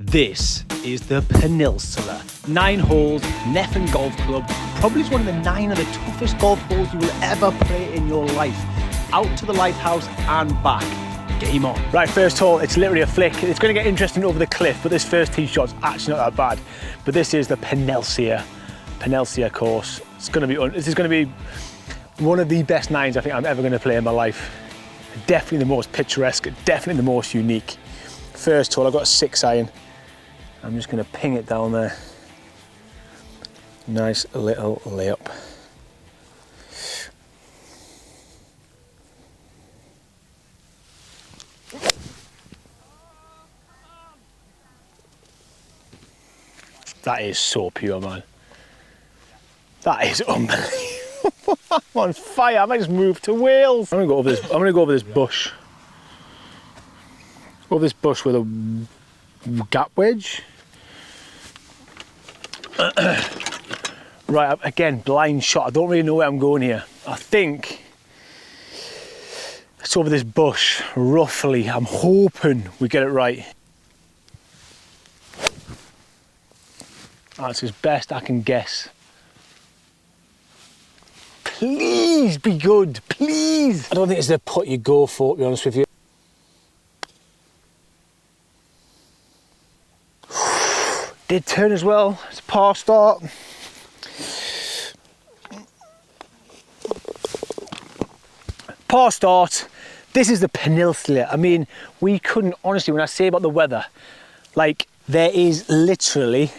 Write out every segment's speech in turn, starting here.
This is the Peninsula. 9 holes, Nefyn Golf Club. Probably one of the 9 of the toughest golf holes you will ever play in your life. Out to the Lighthouse and back. Game on. Right, first hole, it's literally a flick. It's going to get interesting over the cliff, but this first tee shot's actually not that bad. But this is the Peninsula course. This is going to be one of the best 9s I think I'm ever going to play in my life. Definitely the most picturesque, definitely the most unique. First hole, I've got a 6 iron. I'm just going to ping it down there. Nice little layup. That is so pure, man. That is unbelievable. I'm on fire. I might just move to Wales. I'm gonna go over this bush. Over this bush with a gap wedge. Right, again, blind shot. I don't really know where I'm going here. I think it's over this bush, roughly. I'm hoping we get it right. That's as best I can guess. Please be good, please. I don't think it's the putt you go for, to be honest with you. Did turn as well. It's a par start. Par start. This is the Peninsula. I mean, we couldn't, honestly, when I say about the weather, like, there is literally,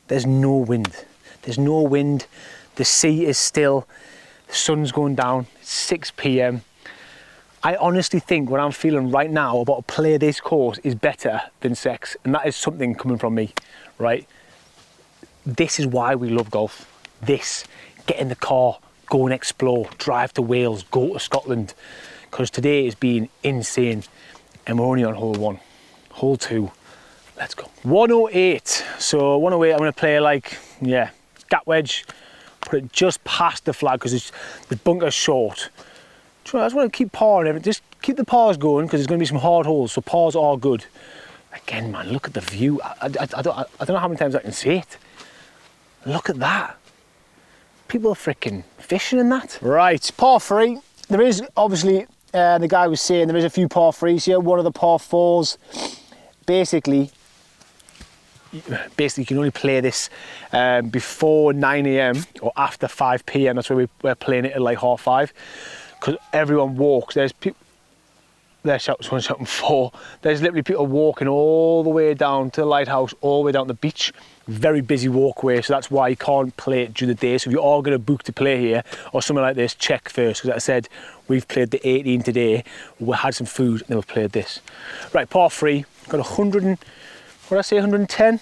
there's no wind. There's no wind. The sea is still. The sun's going down. It's 6 p.m. I honestly think what I'm feeling right now about a play this course is better than sex. And that is something coming from me, right? This is why we love golf. This, get in the car, go and explore, drive to Wales, go to Scotland. Because today has been insane. And we're only on hole 1. Hole 2, let's go. 108, so 108 I'm gonna play like, yeah, gap wedge. Put it just past the flag because the bunker's short. I just want to keep parring everything. Just keep the pars going because there's going to be some hard holes, so pars are good. Again, man, look at the view. I don't know how many times I can say it. Look at that. People are freaking fishing in that. Right, par 3. There is obviously, the guy was saying there is a few par 3s here. One of the par 4s. Basically you can only play this before 9 a.m. or after 5 p.m. That's where we're playing it at like 5:30. Because everyone walks. There's people, there's someone shouting 4. There's literally people walking all the way down to the Lighthouse, all the way down the beach. Very busy walkway, so that's why you can't play it during the day. So if you are going to book to play here or something like this, check first. Because like I said, we've played the 18 today. We had some food and then we've played this. Right, par 3. Got 100 and, what did I say, 110?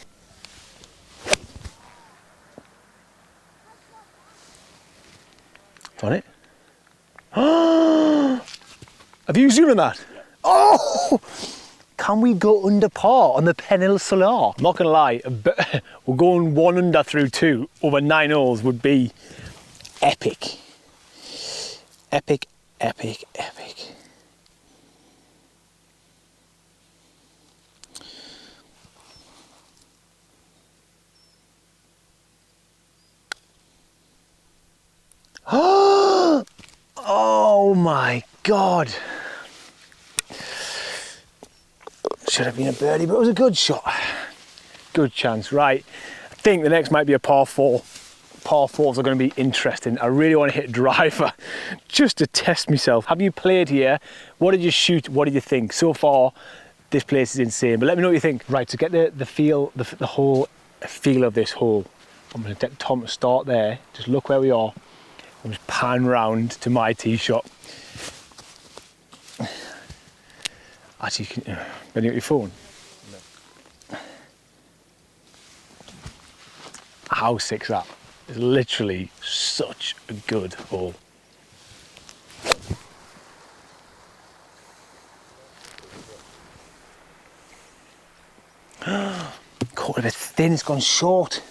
On it. Have you zoomed on that? Yeah. Oh! Can we go under par on the Peninsula? I'm not gonna lie, we're going 1 under through 2 over 9 holes would be epic. Epic, epic, epic. Oh my God. Should have been a birdie, but it was a good shot. Good chance, right. I think the next might be a par 4. Par 4s are going to be interesting. I really want to hit a driver just to test myself. Have you played here? What did you shoot? What did you think? So far, this place is insane, but let me know what you think. Right, to get the whole feel of this hole, I'm going to take Tom to start there. Just look where we are. I'm just pan round to my tee shot. Actually, can you get your phone? No. How sick's that? It's literally such a good hole. Caught a bit thin, it's gone short.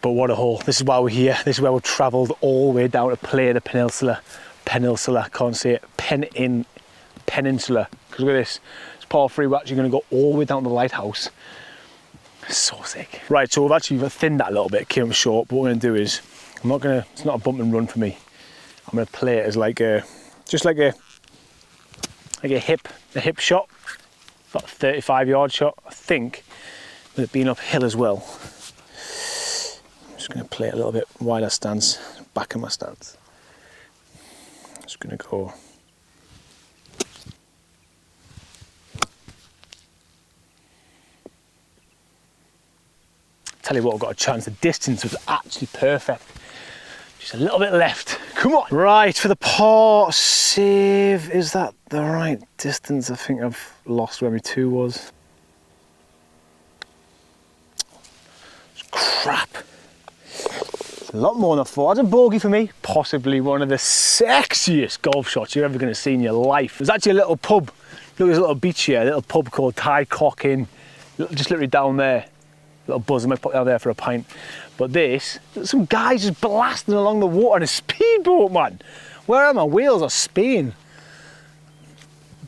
But what a hole. This is why we're here. This is where we've travelled all the way down to play the Peninsula. Peninsula, can't say it. Peninsula. Because look at this. It's par 3, we're actually going to go all the way down to the Lighthouse. So sick. Right, so we've actually thinned that a little bit, came short, but what we're going to do is, it's not a bump and run for me. I'm going to play it as like a hip shot, about a 35-yard shot, I think, with it being uphill as well. I'm just going to play it a little bit wider stance, back of my stance. Just going to go. Tell you what, I've got a chance. The distance was actually perfect. Just a little bit left. Come on. Right, for the par save. Is that the right distance? I think I've lost where my 2 was. It's crap. It's a lot more than I thought. That's a bogey for me. Possibly one of the sexiest golf shots you're ever going to see in your life. There's actually a little pub. Look, there's a little beach here, a little pub called Tide Cock Inn. Just literally down there. Little buzz, I might put it out there for a pint. But this, some guys just blasting along the water in a speedboat, man. Where are my wheels? Are spinning.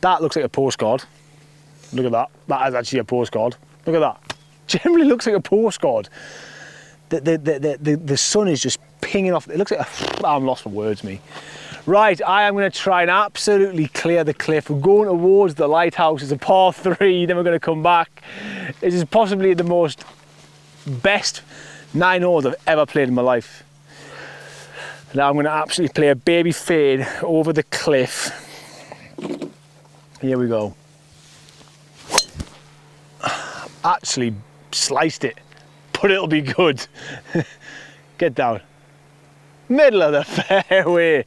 That looks like a postcard. Look at that. That is actually a postcard. Look at that. Generally looks like a postcard. The sun is just pinging off. It looks like I'm lost for words, me. Right, I am going to try and absolutely clear the cliff. We're going towards the Lighthouse. It's a par 3, then we're going to come back. This is possibly the best 9 holes I've ever played in my life. Now I'm going to absolutely play a baby fade over the cliff. Here we go. Actually sliced it, but it'll be good. Get down. Middle of the fairway.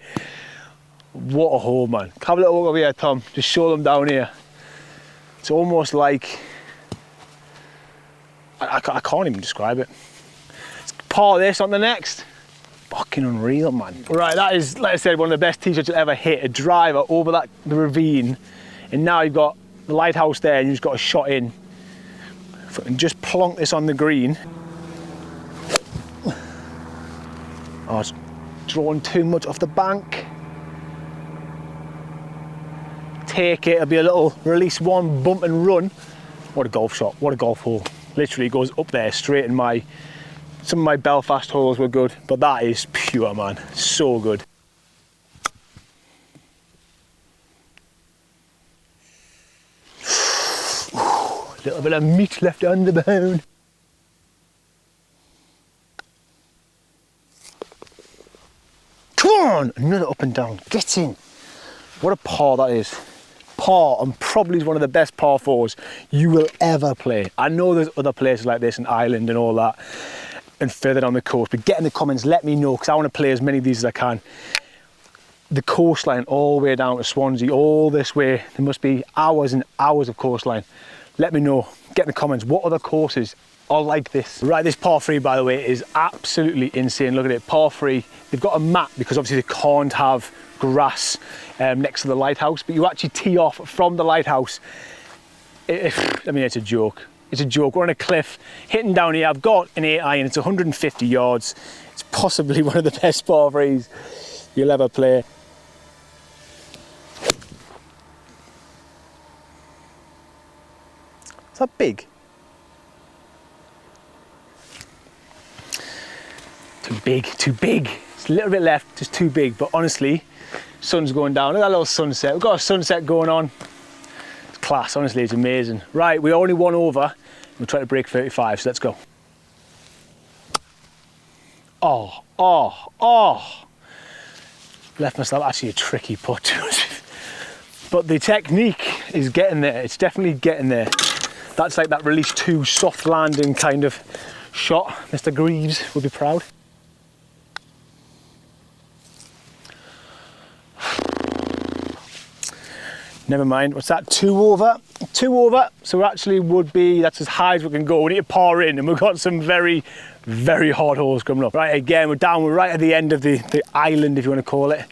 What a hole, man. Have a little look over here, Tom. Just show them down here. It's almost like, I can't even describe it. It's par this on the next. Fucking unreal, man. Right, that is, like I said, one of the best tee shots you'll ever hit. A driver over the ravine, and now you've got the Lighthouse there, and you've just got a shot in. If I can just plonk this on the green. Oh, it's drawn too much off the bank. Take it, it'll be a little release one, bump and run. What a golf shot, what a golf hole. Literally goes up there straight in some of my Belfast holes were good, but that is pure, man. So good. A little bit of meat left on the bone. Come on, another up and down, get in. What a par that is. Par, and probably one of the best par 4s you will ever play. I know there's other places like this in Ireland and all that, and further down the coast, but get in the comments, let me know, because I want to play as many of these as I can. The coastline all the way down to Swansea, all this way, there must be hours and hours of coastline. Let me know, get in the comments, what other courses are like this. Right, this par 3, by the way, is absolutely insane. Look at it, par 3. They've got a mat because obviously they can't have grass next to the Lighthouse, but you actually tee off from the Lighthouse. I mean, it's a joke. It's a joke. We're on a cliff, hitting down here. I've got an 8 iron. It's 150 yards. It's possibly one of the best par 3s you'll ever play. Is that big? Too big, too big. It's a little bit left, just too big, but honestly, sun's going down. Look at that little sunset. We've got a sunset going on. It's class, honestly, it's amazing. Right, we're only one over. We'll try to break 35, so let's go. Oh. Left myself actually a tricky putt. But the technique is getting there. It's definitely getting there. That's like that release 2 soft landing kind of shot. Mr. Greaves would be proud. Never mind, what's that, 2 over? 2 over, so actually would be, that's as high as we can go. We need to par in, and we've got some very, very hard holes coming up. Right, again, we're right at the end of the island, if you want to call it.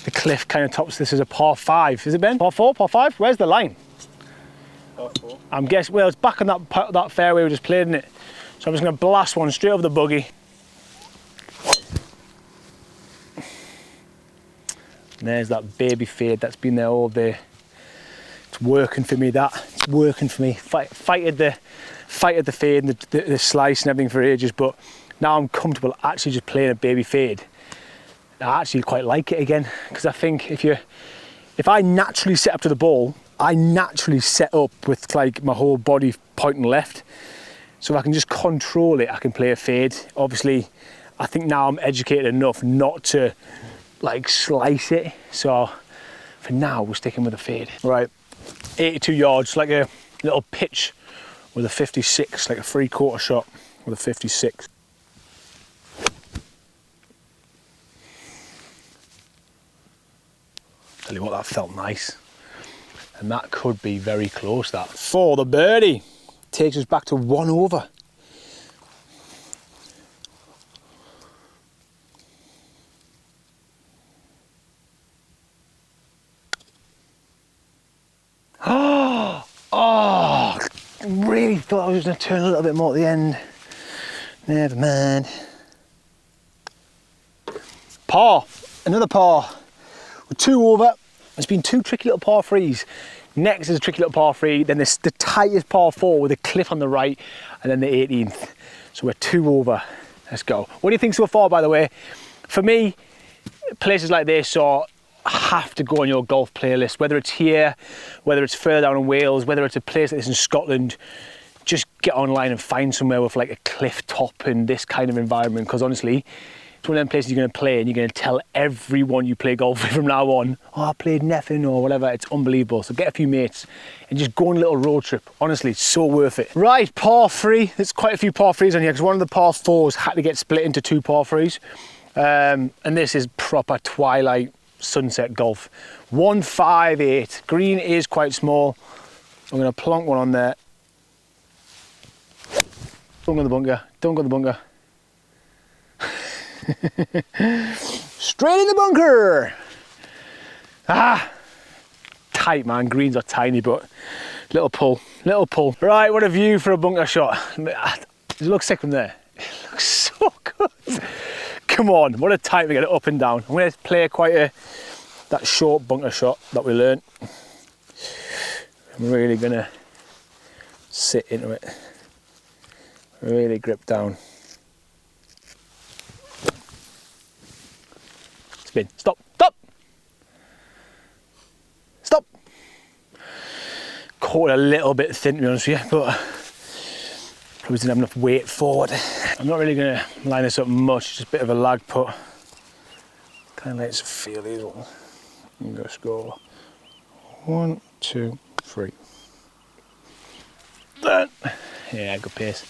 The cliff kind of tops this as a par 5. Is it, Ben? Par 4, par 5? Where's the line? Par 4. I'm guessing, well, it's back on that fairway we just played in it. So I'm just going to blast one straight over the buggy. And there's that baby fade that's been there all day. It's working for me, that. It's working for me. Fighted the fade and the slice and everything for ages, but now I'm comfortable actually just playing a baby fade. I actually quite like it again, because I think if I naturally set up to the ball, I naturally set up with like my whole body pointing left. So if I can just control it, I can play a fade. Obviously, I think now I'm educated enough not to like slice it. So for now, we're sticking with a fade. Right, 82 yards, like a little pitch with a 56, like a 3/4 shot with a 56. Tell you what, that felt nice. And that could be very close, that. For the birdie. Takes us back to 1 over. Oh, really thought I was going to turn a little bit more at the end. Never mind. Par, another par. We're 2 over. There's been 2 tricky little par 3s. Next is a tricky little par 3, then there's the tightest par 4 with a cliff on the right, and then the 18th. So we're 2 over. Let's go. What do you think so far, by the way? For me, places like this have to go on your golf playlist, whether it's here, whether it's further down in Wales, whether it's a place like this in Scotland. Just get online and find somewhere with like a cliff top and this kind of environment, because honestly, it's one of them places you're going to play and you're going to tell everyone you play golf with from now on, oh, I played Nefyn or whatever. It's unbelievable. So get a few mates and just go on a little road trip. Honestly, it's so worth it. Right, par 3. There's quite a few par 3s on here because one of the par 4s had to get split into 2 par 3s. And this is proper twilight sunset golf. 158. Green is quite small. I'm going to plonk one on there. Don't go in the bunker. Don't go in the bunker. Straight in the bunker. Ah, tight, man. Greens are tiny, but little pull, little pull. Right, what a view for a bunker shot. Does it look sick from there? It looks so good. Come on, what a time to get it up and down. I'm going to play that short bunker shot that we learned. I'm really going to sit into it. Really grip down. Spin. Stop. Stop. Stop. Caught a little bit thin, to be honest with you, but probably didn't have enough weight forward. I'm not really going to line this up much, just a bit of a lag put. Kind of lets it feel these ones. I'm going to go 1, 2, 3. Then, yeah, good pace.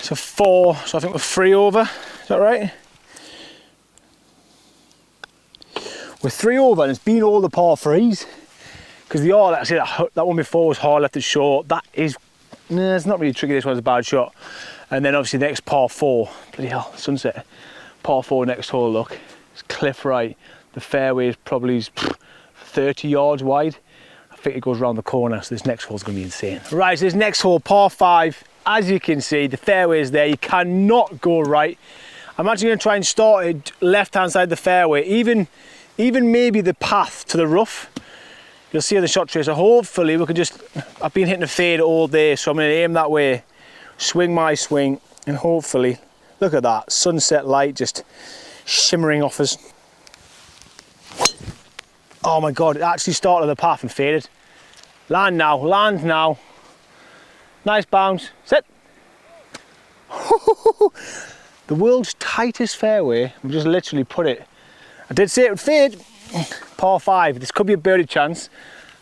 So 4, so I think we're 3 over, is that right? We're 3 over and it's been all the par 3s. Because the R, actually that one before was hard left it short. That is, nah, it's not really tricky, this one's a bad shot. And then obviously the next par 4, bloody hell, sunset. Par 4 next hole, look, it's cliff right. The fairway is probably 30 yards wide. I think it goes around the corner, so this next hole's gonna be insane. Right, so this next hole, par 5, as you can see, the fairway is there, you cannot go right. I'm actually gonna try and start it left-hand side of the fairway, even maybe the path to the rough. You'll see on the shot tracer, hopefully we can just, I've been hitting a fade all day, so I'm gonna aim that way, swing my swing, and hopefully, look at that, sunset light just shimmering off us. Oh my God, it actually started the path and faded. Land now, land now. Nice bounce, sit. The world's tightest fairway, we just literally put it. I did say it would fade. Par 5, this could be a birdie chance,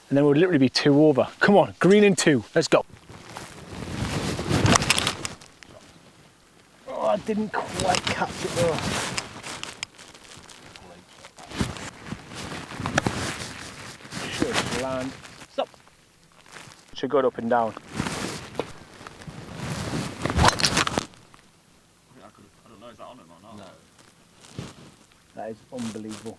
and then we'll literally be 2 over. Come on, green in 2, let's go. Oh, I didn't quite catch it though. Should land, stop. Should go up and down. I don't know, is that on him or not? No. That is unbelievable.